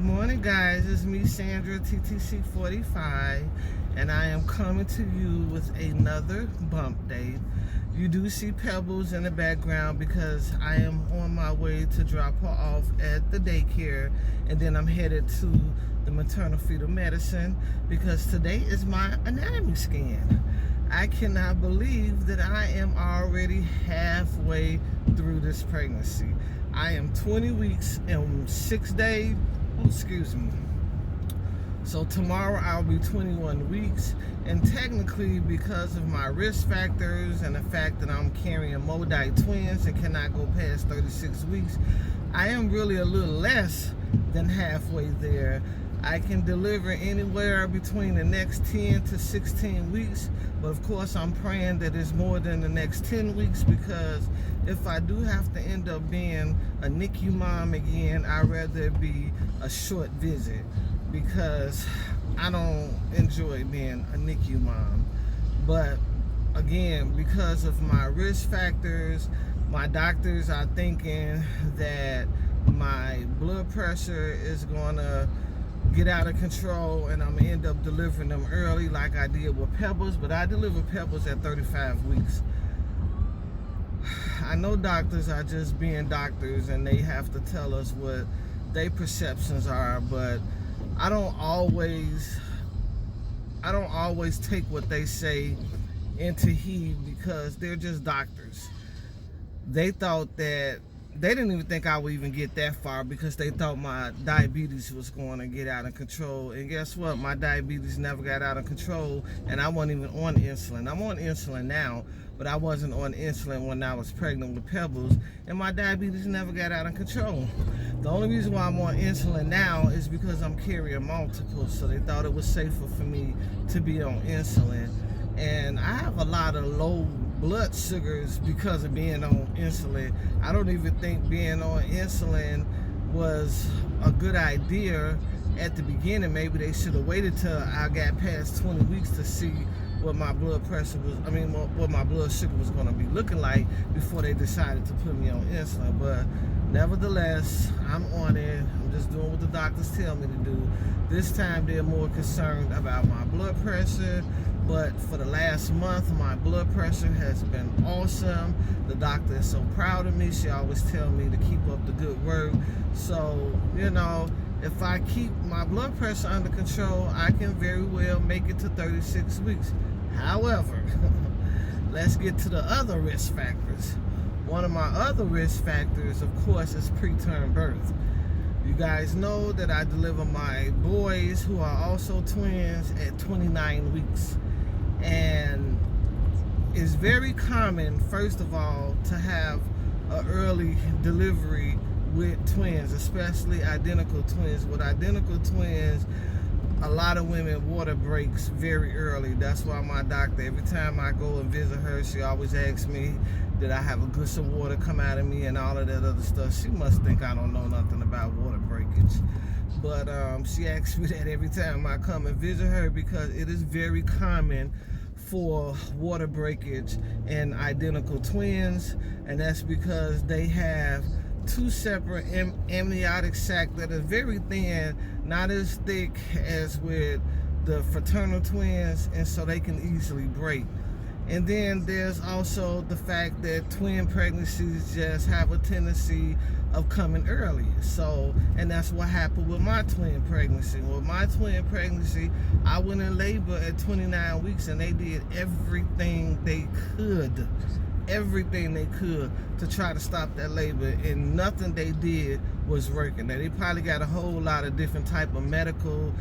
Good morning, guys. It's me, Sandra, TTC 45, and I am coming to you with another bump date. You do see Pebbles in the background because I am on my way to drop her off at the daycare, and then I'm headed to the maternal fetal medicine because today is my anatomy scan. I cannot believe that I am already halfway through this pregnancy. I am 20 weeks and 6 days. Oh, excuse me. So tomorrow I'll be 21 weeks, and technically because of my risk factors and the fact that I'm carrying Bumpdate twins and cannot go past 36 weeks, I am really a little less than halfway there. I can deliver anywhere between the next 10 to 16 weeks, but of course I'm praying that it's more than the next 10 weeks, because if I do have to end up being a NICU mom again, I'd rather it be a short visit, because I don't enjoy being a NICU mom. But again, because of my risk factors, my doctors are thinking that my blood pressure is going to get out of control and I'm gonna end up delivering them early like I did with Pebbles. But I delivered Pebbles at 35 weeks. I know doctors are just being doctors and they have to tell us what their perceptions are, but I don't always take what they say into heed, because they're just doctors. They thought that they didn't even think I would even get that far, because they thought my diabetes was going to get out of control. And guess what? My diabetes never got out of control, and I wasn't even on insulin. I'm on insulin now, but I wasn't on insulin when I was pregnant with Pebbles, and my diabetes never got out of control. The only reason why I'm on insulin now is because I'm carrying multiple, so they thought it was safer for me to be on insulin. And I have a lot of low blood sugars because of being on insulin. I don't even think being on insulin was a good idea at the beginning. Maybe they should have waited till I got past 20 weeks to see what my blood pressure was, what my blood sugar was going to be looking like before they decided to put me on insulin. But nevertheless, I'm on it. I'm just doing what the doctors tell me to do. This time they're more concerned about my blood pressure, but for the last month my blood pressure has been awesome. The doctor is so proud of me. She always tells me to keep up the good work. So, you know, if I keep my blood pressure under control, I can very well make it to 36 weeks. However, let's get to the other risk factors. One of my other risk factors, of course, is preterm birth. You guys know that I deliver my boys, who are also twins, at 29 weeks. And it's very common, first of all, to have an early delivery with twins, especially identical twins. With identical twins, a lot of women water breaks very early. That's why my doctor, every time I go and visit her, she always asks me, did I have a gush of water come out of me and all of that other stuff. She must think I don't know nothing about water breakage. But she asks me that every time I come and visit her, because it is very common for water breakage in identical twins, and that's because they have two separate amniotic sacs that are very thin, not as thick as with the fraternal twins, and so they can easily break. And then there's also the fact that twin pregnancies just have a tendency of coming early. So, and that's what happened with my twin pregnancy. With my twin pregnancy, I went in labor at 29 weeks, and they did everything they could to try to stop that labor, and nothing they did was working. Now, they probably got a whole lot of different type of medical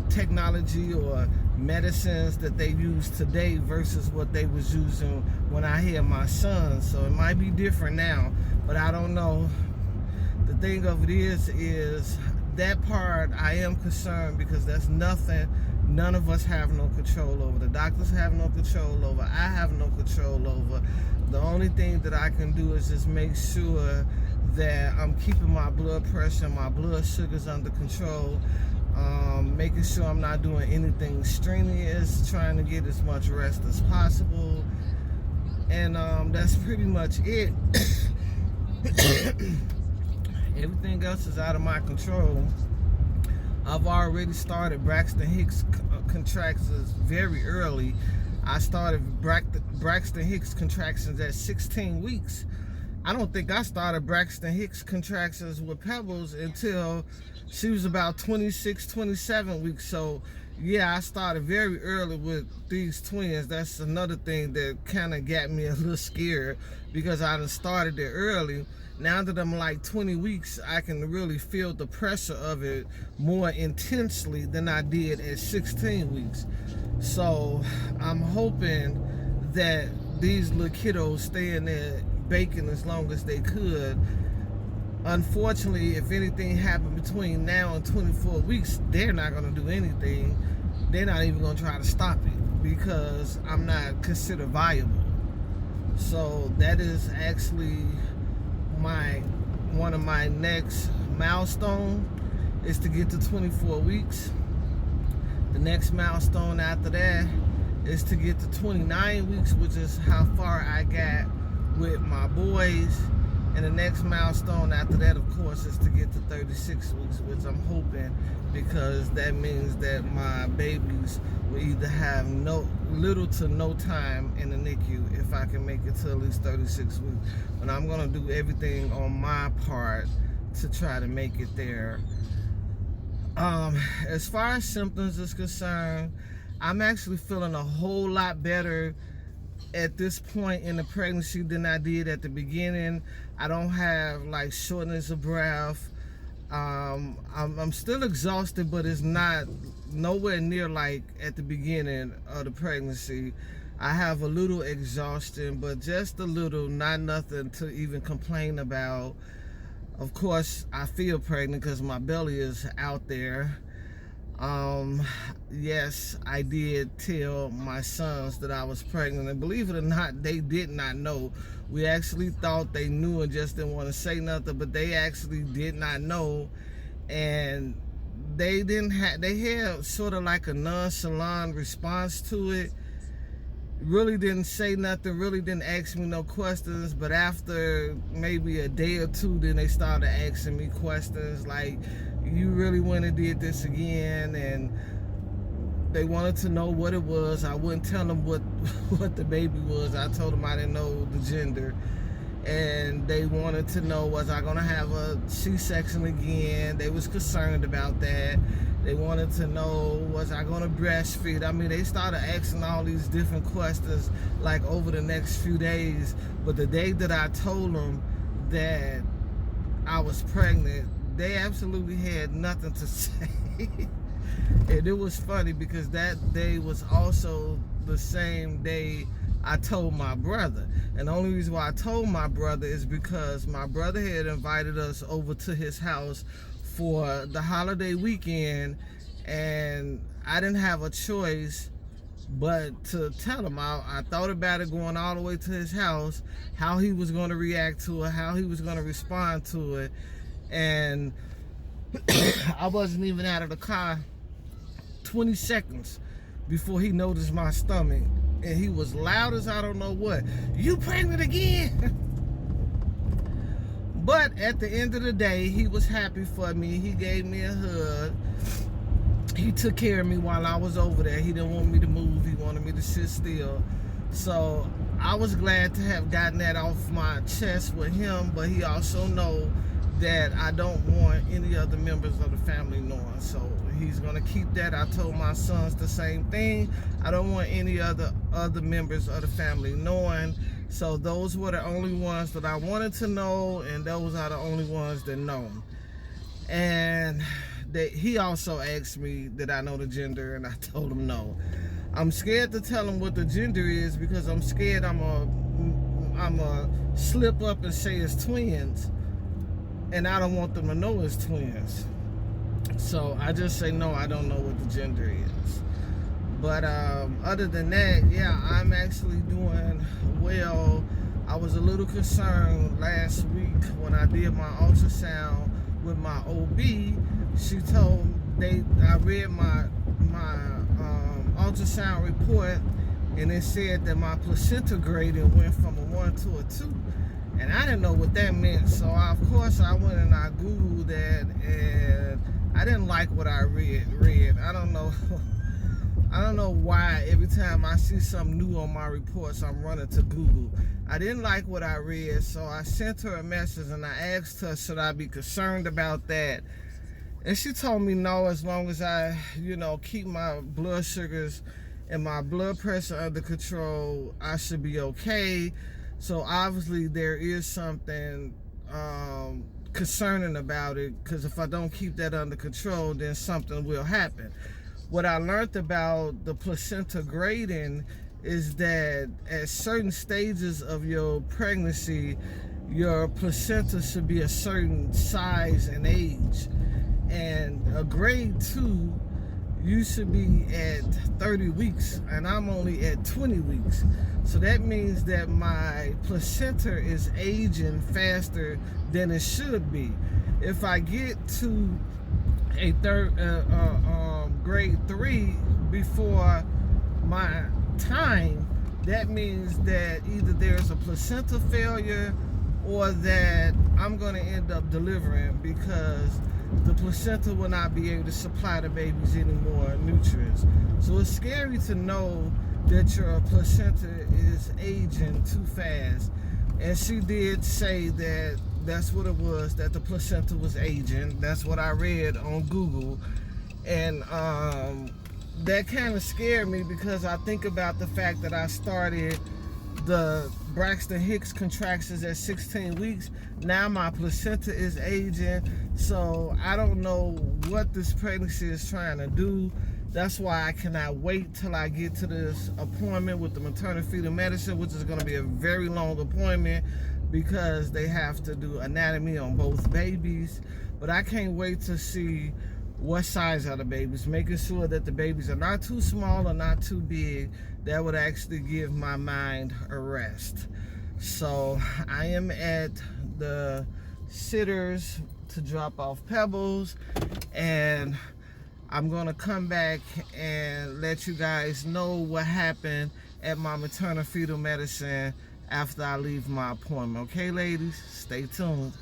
technology or medicines that they use today versus what they was using when I had my son. So it might be different now, but I don't know. The thing of it is that part I am concerned, because that's nothing none of us have no control over. The doctors have no control over. I have no control over. The only thing that I can do is just make sure that I'm keeping my blood pressure and my blood sugars under control. Making sure I'm not doing anything strenuous, trying to get as much rest as possible, and that's pretty much it. Everything else is out of my control. I've already started Braxton Hicks contractions very early. I started Braxton Hicks contractions at 16 weeks. I don't think I started Braxton Hicks contractions with Pebbles until she was about 26, 27 weeks. So yeah, I started very early with these twins. That's another thing that kind of got me a little scared, because I done started it early. Now that I'm like 20 weeks, I can really feel the pressure of it more intensely than I did at 16 weeks. So I'm hoping that these little kiddos stay in there baking as long as they could. Unfortunately, if anything happened between now and 24 weeks, they're not going to do anything. They're not even going to try to stop it, because I'm not considered viable. So that is actually one of my next milestone, is to get to 24 weeks. The next milestone after that is to get to 29 weeks, which is how far I got with my boys. And the next milestone after that, of course, is to get to 36 weeks, which I'm hoping, because that means that my babies will either have little to no time in the NICU if I can make it to at least 36 weeks. But I'm going to do everything on my part to try to make it there. As far as symptoms is concerned, I'm actually feeling a whole lot better at this point in the pregnancy than I did at the beginning. I don't have like shortness of breath. I'm still exhausted, but it's not nowhere near like at the beginning of the pregnancy. I have a little exhaustion, but just a little, not nothing to even complain about. Of course, I feel pregnant because my belly is out there. Yes, I did tell my sons that I was pregnant, and believe it or not, they did not know. We actually thought they knew and just didn't want to say nothing, but they actually did not know. And they had sort of like a nonchalant response to it. Really didn't say nothing, really didn't ask me no questions. But after maybe a day or two, then they started asking me questions like, you really went and did this again? And they wanted to know what it was. I wouldn't tell them what the baby was. I told them I didn't know the gender. And they wanted to know, was I gonna have a C-section again? They was concerned about that. They wanted to know, was I gonna breastfeed? I mean, they started asking all these different questions like over the next few days. But the day that I told them that I was pregnant, they absolutely had nothing to say. And it was funny because that day was also the same day I told my brother. And the only reason why I told my brother is because my brother had invited us over to his house for the holiday weekend, and I didn't have a choice but to tell him. I thought about it going all the way to his house, how he was going to react to it, how he was going to respond to it. And I wasn't even out of the car 20 seconds before he noticed my stomach, and he was loud as I don't know what. You pregnant again? But at the end of the day, he was happy for me. He gave me a hug. He took care of me while I was over there. He didn't want me to move. He wanted me to sit still. So I was glad to have gotten that off my chest with him, but he also knows that I don't want any other members of the family knowing. So he's gonna keep that. I told my sons the same thing. I don't want any other members of the family knowing. So those were the only ones that I wanted to know, and those are the only ones that know. And he also asked me did I know the gender, and I told him no. I'm scared to tell him what the gender is because I'm scared I'm a slip up and say it's twins, and I don't want them to know it's twins. So I just say no, I don't know what the gender is. But other than that, yeah, I'm actually doing well. I was a little concerned last week when I did my ultrasound with my OB. She told I read my ultrasound report, and it said that my placenta grading went from a 1 to a 2. And I didn't know what that meant, so of course I went and I Googled that, and I didn't like what I read. I don't know. I don't know why every time I see something new on my reports, I'm running to Google. I didn't like what I read, so I sent her a message and I asked her, should I be concerned about that? And she told me no, as long as I, keep my blood sugars and my blood pressure under control, I should be okay. So obviously there is something concerning about it, because if I don't keep that under control, then something will happen. What I learned about the placenta grading is that at certain stages of your pregnancy, your placenta should be a certain size and age. And a grade 2, you should be at 30 weeks, and I'm only at 20 weeks. So that means that my placenta is aging faster than it should be. If I get to a grade 3 before my time, that means that either there's a placenta failure or that I'm going to end up delivering, because the placenta will not be able to supply the babies any more nutrients. So it's scary to know that your placenta is aging too fast. And she did say that that's what it was, that the placenta was aging. That's what I read on Google. And that kind of scared me, because I think about the fact that I started the Braxton Hicks contractions at 16 weeks. Now my placenta is aging. So I don't know what this pregnancy is trying to do. That's why I cannot wait till I get to this appointment with the maternal fetal medicine, which is going to be a very long appointment, because they have to do anatomy on both babies. But I can't wait to see what size are the babies, making sure that the babies are not too small or not too big. That would actually give my mind a rest. So I am at the sitters to drop off Pebbles, and I'm gonna come back and let you guys know what happened at my maternal fetal medicine after I leave my appointment. Okay, ladies, stay tuned.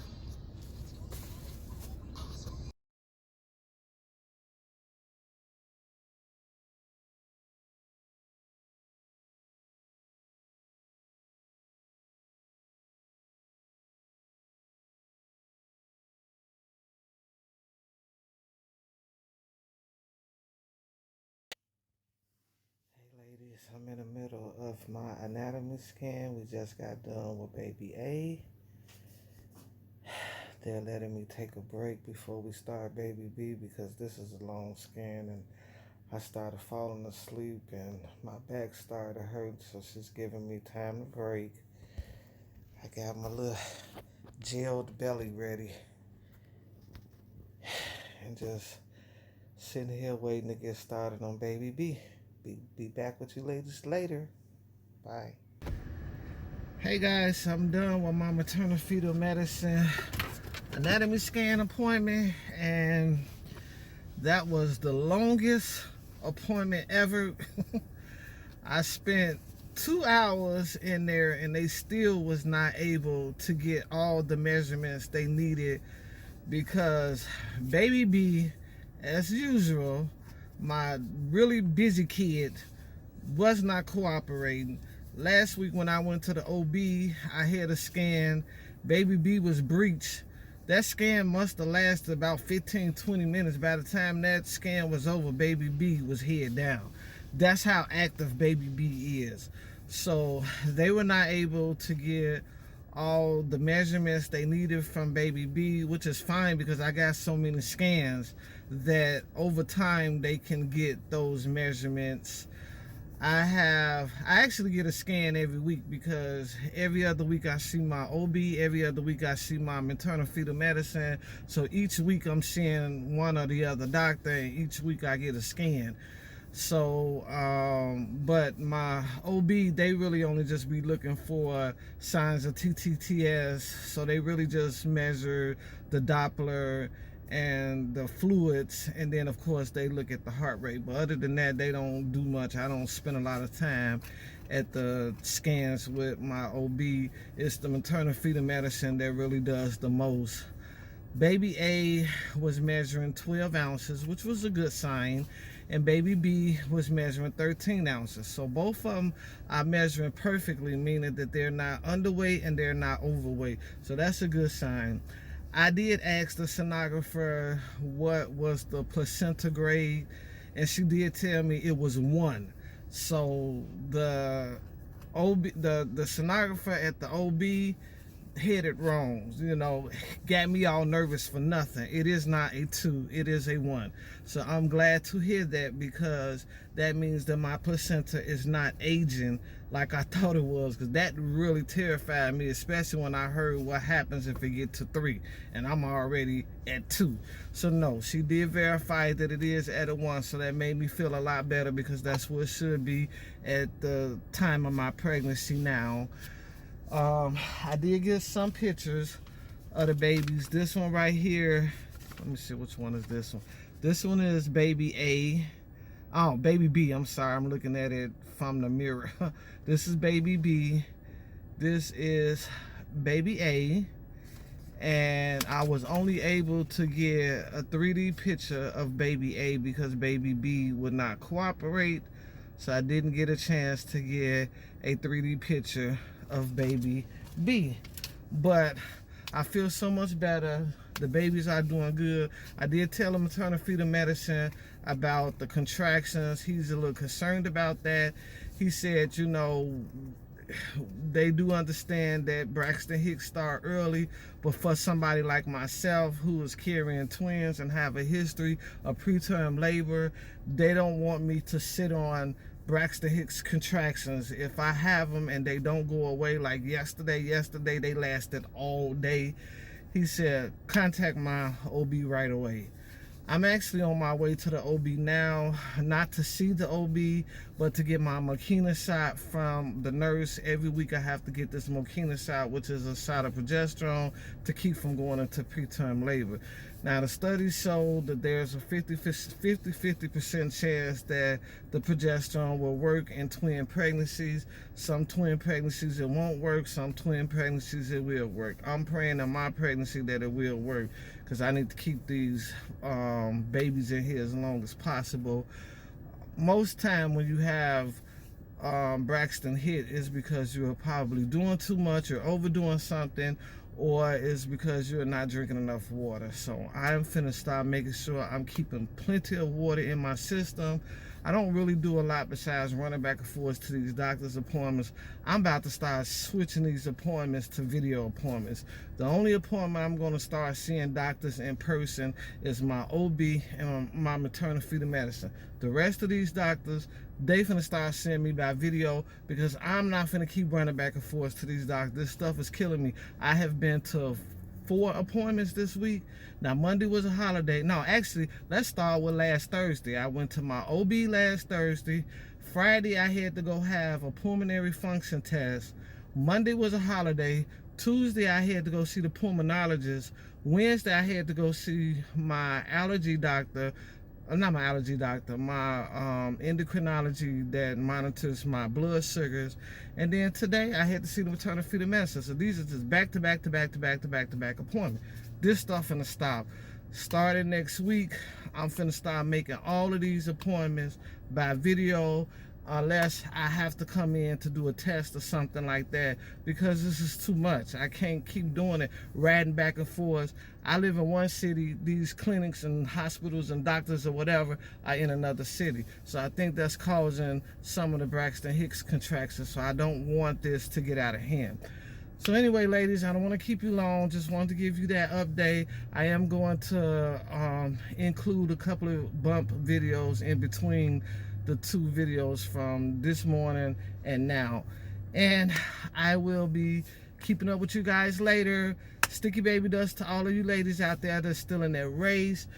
Ladies, I'm in the middle of my anatomy scan. We just got done with baby A. They're letting me take a break before we start baby B, because this is a long scan and I started falling asleep and my back started hurting, so she's giving me time to break. I got my little gelled belly ready and just sitting here waiting to get started on baby B. Be back with you ladies later. Bye. Hey guys, I'm done with my maternal fetal medicine anatomy scan appointment, and that was the longest appointment ever. I spent 2 hours in there and they still was not able to get all the measurements they needed, because baby B, as usual, my really busy kid, was not cooperating. Last week when I went to the OB, I had a scan. Baby B was breached. That scan must have lasted about 15-20 minutes. By the time that scan was over, baby B was head down. That's how active baby B is. So they were not able to get all the measurements they needed from baby B, which is fine, because I got so many scans that over time they can get those measurements. I actually get a scan every week, because every other week I see my OB, every other week I see my maternal fetal medicine. So each week I'm seeing one or the other doctor, and each week I get a scan. So but my OB, they really only just be looking for signs of TTS. So they really just measure the Doppler and the fluids, and then of course they look at the heart rate. But other than that, they don't do much. I don't spend a lot of time at the scans with my OB. It's the maternal fetal medicine that really does the most. Baby A was measuring 12 ounces, which was a good sign, and baby B was measuring 13 ounces. So both of them are measuring perfectly, meaning that they're not underweight and they're not overweight. So that's a good sign. I did ask the sonographer what was the placenta grade, and she did tell me it was 1. So the sonographer at the OB hit it wrong, you know, got me all nervous for nothing. It is not a 2, it is a 1. So I'm glad to hear that, because that means that my placenta is not aging like I thought it was, because that really terrified me, especially when I heard what happens if it get to 3 and I'm already at 2. So no, she did verify that it is at a 1, so that made me feel a lot better, because that's what it should be at the time of my pregnancy now. I did get some pictures of the babies. This one right here, let me see, which one is this one? This one is baby A. Oh, baby B, I'm sorry, I'm looking at it from the mirror. This is baby B. This is baby A. And I was only able to get a 3D picture of baby A because baby B would not cooperate. So I didn't get a chance to get a 3D picture of baby B. But I feel so much better. The babies are doing good. I did tell the maternal fetal medicine about the contractions. He's a little concerned about that. He said, you know, they do understand that Braxton Hicks start early, but for somebody like myself who is carrying twins and have a history of preterm labor, they don't want me to sit on Braxton Hicks contractions. If I have them and they don't go away, like yesterday they lasted all day. He said, contact my OB right away. I'm actually on my way to the OB now, not to see the OB, but to get my Makina shot from the nurse. Every week I have to get this Makina shot, which is a shot of progesterone to keep from going into preterm labor. Now, the studies show that there's a 50% chance that the progesterone will work in twin pregnancies. Some twin pregnancies it won't work, some twin pregnancies it will work. I'm praying in my pregnancy that it will work, because I need to keep these babies in here as long as possible. Most time when you have Braxton hit is because you're probably doing too much, you're overdoing something, or it's because you're not drinking enough water. So I'm finna start making sure I'm keeping plenty of water in my system. I don't really do a lot besides running back and forth to these doctor's appointments. I'm about to start switching these appointments to video appointments. The only appointment I'm going to start seeing doctors in person is my OB and my maternal fetal medicine. The rest of these doctors, they finna start seeing me by video, because I'm not finna keep running back and forth to these doctors. This stuff is killing me. I have been to 4 appointments this week. Now, Monday was a holiday. No, actually, let's start with last Thursday. I went to my OB last Thursday. Friday, I had to go have a pulmonary function test. Monday was a holiday. Tuesday, I had to go see the pulmonologist. Wednesday, I had to go see my allergy doctor. Not my allergy doctor, my endocrinology that monitors my blood sugars. And then today I had to see the maternal fetal medicine. So these are just back to back appointment. This stuff finna stop. Starting next week, I'm finna start making all of these appointments by video, unless I have to come in to do a test or something like that, because this is too much. I can't keep doing it, riding back and forth. I live in one city, these clinics and hospitals and doctors or whatever are in another city. So I think that's causing some of the Braxton Hicks contractions, so I don't want this to get out of hand. So anyway, ladies, I don't want to keep you long. Just wanted to give you that update. I am going to include a couple of bump videos in between the 2 videos from this morning and now. And I will be keeping up with you guys later. Sticky baby dust to all of you ladies out there that's still in that race.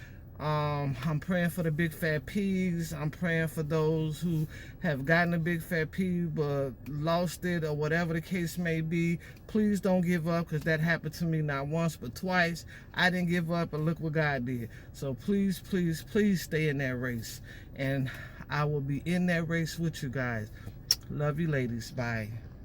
I'm praying for the big fat pigs. I'm praying for those who have gotten a big fat pig but lost it, or whatever the case may be. Please don't give up, because that happened to me not once but twice. I didn't give up, and look what God did. So please, please, please stay in that race, and I will be in that race with you guys. Love you ladies. Bye.